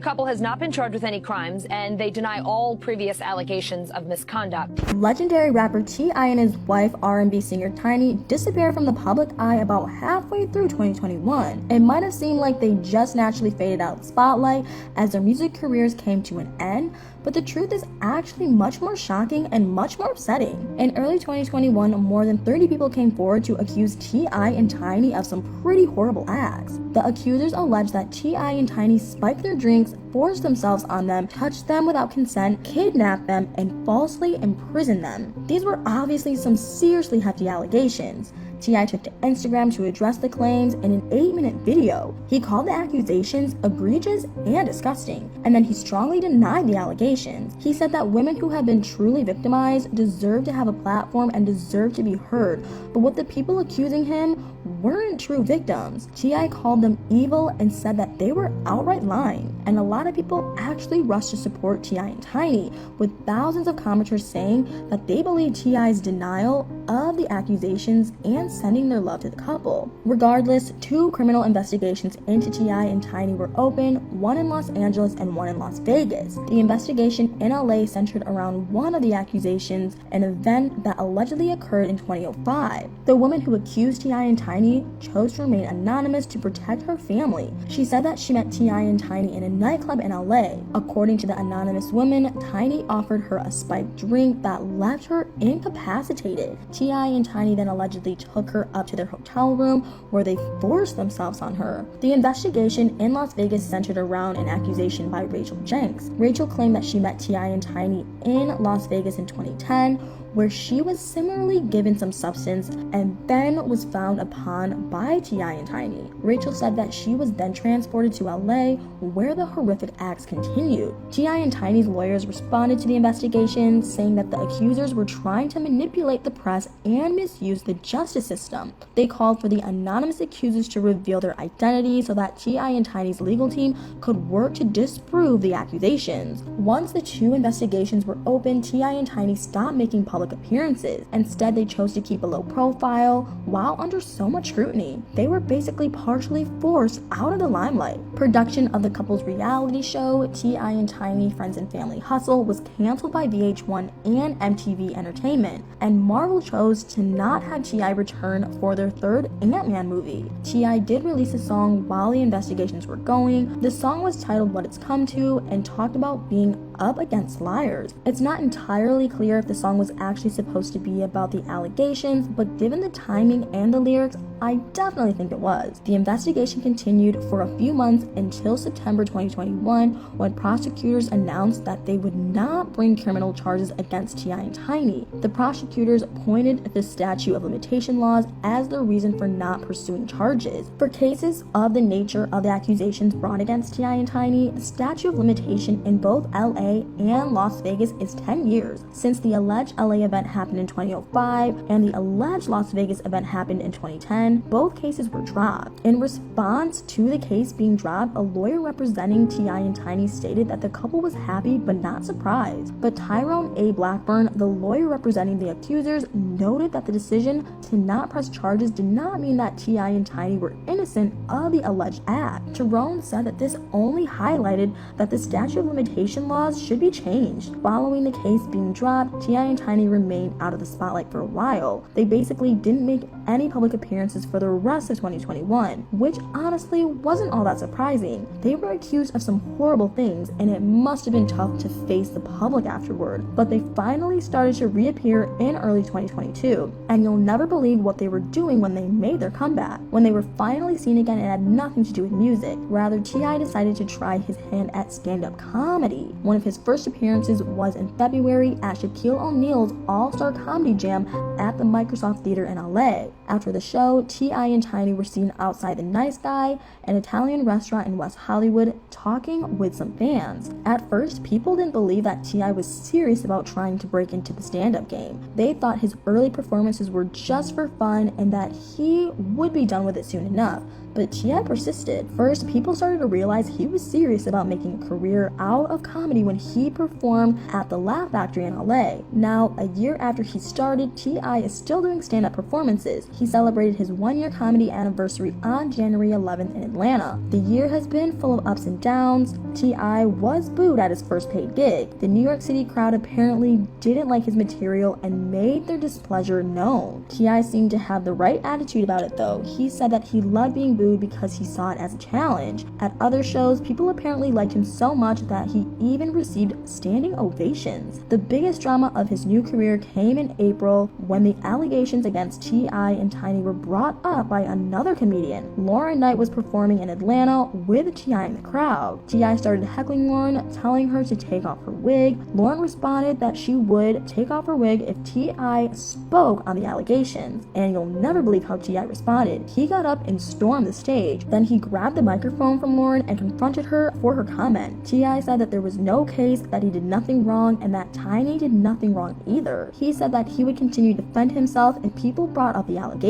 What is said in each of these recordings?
The couple has not been charged with any crimes, and they deny all previous allegations of misconduct. Legendary rapper T.I. and his wife, R&B singer Tiny, disappeared from the public eye about halfway through 2021. It might have seemed like they just naturally faded out of the spotlight as their music careers came to an end, but the truth is actually much more shocking and much more upsetting. In early 2021, more than 30 people came forward to accuse T.I. and Tiny of some pretty horrible acts. The accusers alleged that T.I. and Tiny spiked their drinks, forced themselves on them, touched them without consent, kidnapped them, and falsely imprisoned them. These were obviously some seriously hefty allegations. T.I. took to Instagram to address the claims in an 8-minute video. He called the accusations egregious and disgusting, and then he strongly denied the allegations. He said that women who have been truly victimized deserve to have a platform and deserve to be heard, but with the people accusing him weren't true victims. T.I. called them evil and said that they were outright lying, and a lot of people actually rushed to support T.I. and Tiny, with thousands of commenters saying that they believe T.I.'s denial of the accusations and sending their love to the couple. Regardless, 2 criminal investigations into T.I. and Tiny were open, one in Los Angeles and one in Las Vegas. The investigation in LA centered around one of the accusations, an event that allegedly occurred in 2005. The woman who accused T.I. and Tiny chose to remain anonymous to protect her family. She said that she met T.I. and Tiny in a nightclub in LA. According to the anonymous woman, Tiny offered her a spiked drink that left her incapacitated. T.I. and Tiny then allegedly took her up to their hotel room where they forced themselves on her. The investigation in Las Vegas centered around an accusation by Rachel Jenks. Rachel claimed that she met T.I. and Tiny in Las Vegas in 2010, where she was similarly given some substance and then was frowned upon by T.I. and Tiny. Rachel said that she was then transported to LA, where the horrific acts continued. T.I. and Tiny's lawyers responded to the investigation, saying that the accusers were trying to manipulate the press and misuse the justice system. They called for the anonymous accusers to reveal their identity so that T.I. and Tiny's legal team could work to disprove the accusations. Once the 2 investigations were open, T.I. and Tiny stopped making public appearances. Instead, they chose to keep a low profile while under so much scrutiny. They were basically partially forced out of the limelight. Production of the couple's reality show, T.I. and Tiny Friends and Family Hustle, was canceled by VH1 and MTV Entertainment, and Marvel chose to not have T.I. return for their 3rd Ant-Man movie. T.I. did release a song while the investigations were going. The song was titled What It's Come To and talked about being up against liars. It's not entirely clear if the song was actually supposed to be about the allegations, but given the timing and the lyrics, I definitely think it was. The investigation continued for a few months until September 2021, when prosecutors announced that they would not bring criminal charges against T.I. and Tiny. The prosecutors pointed at the statute of limitation laws as the reason for not pursuing charges. For cases of the nature of the accusations brought against T.I. and Tiny, the statute of limitation in both LA and Las Vegas is 10 years. Since the alleged LA event happened in 2005 and the alleged Las Vegas event happened in 2010, both cases were dropped. In response to the case being dropped, a lawyer representing T.I. and Tiny stated that the couple was happy but not surprised. But Tyrone A. Blackburn, the lawyer representing the accusers, noted that the decision to not press charges did not mean that T.I. and Tiny were innocent of the alleged act. Tyrone said that this only highlighted that the statute of limitation laws should be changed. Following the case being dropped, T.I. and Tiny remained out of the spotlight for a while. They basically didn't make any public appearances for the rest of 2021, which honestly wasn't all that surprising. They were accused of some horrible things, and it must have been tough to face the public afterward, but they finally started to reappear in early 2022, and you'll never believe what they were doing when they made their comeback. When they were finally seen again, it had nothing to do with music. Rather, T.I. decided to try his hand at stand-up comedy. One of his first appearances was in February at Shaquille O'Neal's All-Star Comedy Jam at the Microsoft Theater in LA. After the show, T.I. and Tiny were seen outside the Nice Guy, an Italian restaurant in West Hollywood, talking with some fans. At first, people didn't believe that T.I. was serious about trying to break into the stand-up game. They thought his early performances were just for fun and that he would be done with it soon enough. But T.I. persisted. First, people started to realize he was serious about making a career out of comedy when he performed at the Laugh Factory in LA. Now, a year after he started, T.I. is still doing stand-up performances. He celebrated his 1-year comedy anniversary on January 11th in Atlanta. The year has been full of ups and downs. T.I. was booed at his first paid gig. The New York City crowd apparently didn't like his material and made their displeasure known. T.I. seemed to have the right attitude about it though. He said that he loved being booed because he saw it as a challenge. At other shows, people apparently liked him so much that he even received standing ovations. The biggest drama of his new career came in April when the allegations against T.I. and Tiny were brought up by another comedian. Lauren Knight was performing in Atlanta with T.I. in the crowd. T.I. started heckling Lauren, telling her to take off her wig. Lauren responded that she would take off her wig if T.I. spoke on the allegations, and you'll never believe how T.I. responded. He got up and stormed the stage. Then he grabbed the microphone from Lauren and confronted her for her comment. T.I. said that there was no case, that he did nothing wrong, and that Tiny did nothing wrong either. He said that he would continue to defend himself if people brought up the allegations.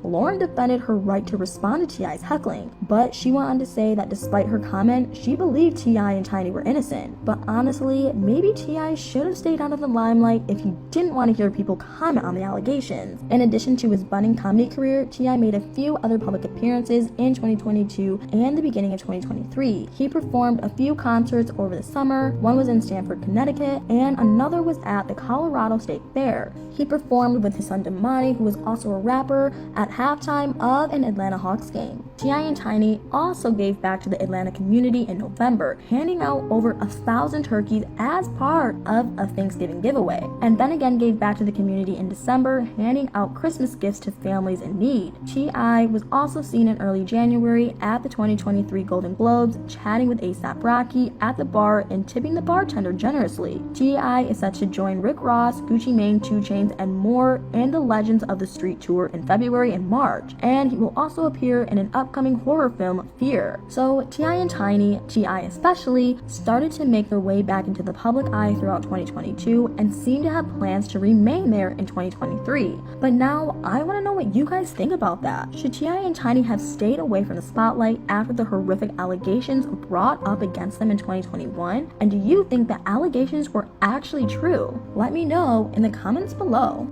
Lauren defended her right to respond to T.I.'s heckling, but she went on to say that despite her comment, she believed T.I. and Tiny were innocent. But honestly, maybe T.I. should have stayed out of the limelight if he didn't want to hear people comment on the allegations. In addition to his budding comedy career, T.I. made a few other public appearances in 2022 and the beginning of 2023. He performed a few concerts over the summer. One was in Stamford, Connecticut, and another was at the Colorado State Fair. He performed with his son Damani, who was also a rapper, at halftime of an Atlanta Hawks game. T.I. and Tiny also gave back to the Atlanta community in November, handing out over 1,000 turkeys as part of a Thanksgiving giveaway, and then again gave back to the community in December, handing out Christmas gifts to families in need. T.I. was also seen in early January at the 2023 Golden Globes, chatting with A$AP Rocky at the bar and tipping the bartender generously. T.I. is set to join Rick Ross, Gucci Mane, 2 Chainz, and more in the Legends of the Street tour in February and March, and he will also appear in an upcoming horror film, Fear. So T.I. and Tiny, T.I. especially, started to make their way back into the public eye throughout 2022 and seem to have plans to remain there in 2023. But now I want to know what you guys think about that. Should T.I. and Tiny have stayed away from the spotlight after the horrific allegations brought up against them in 2021? And do you think the allegations were actually true? Let me know in the comments below.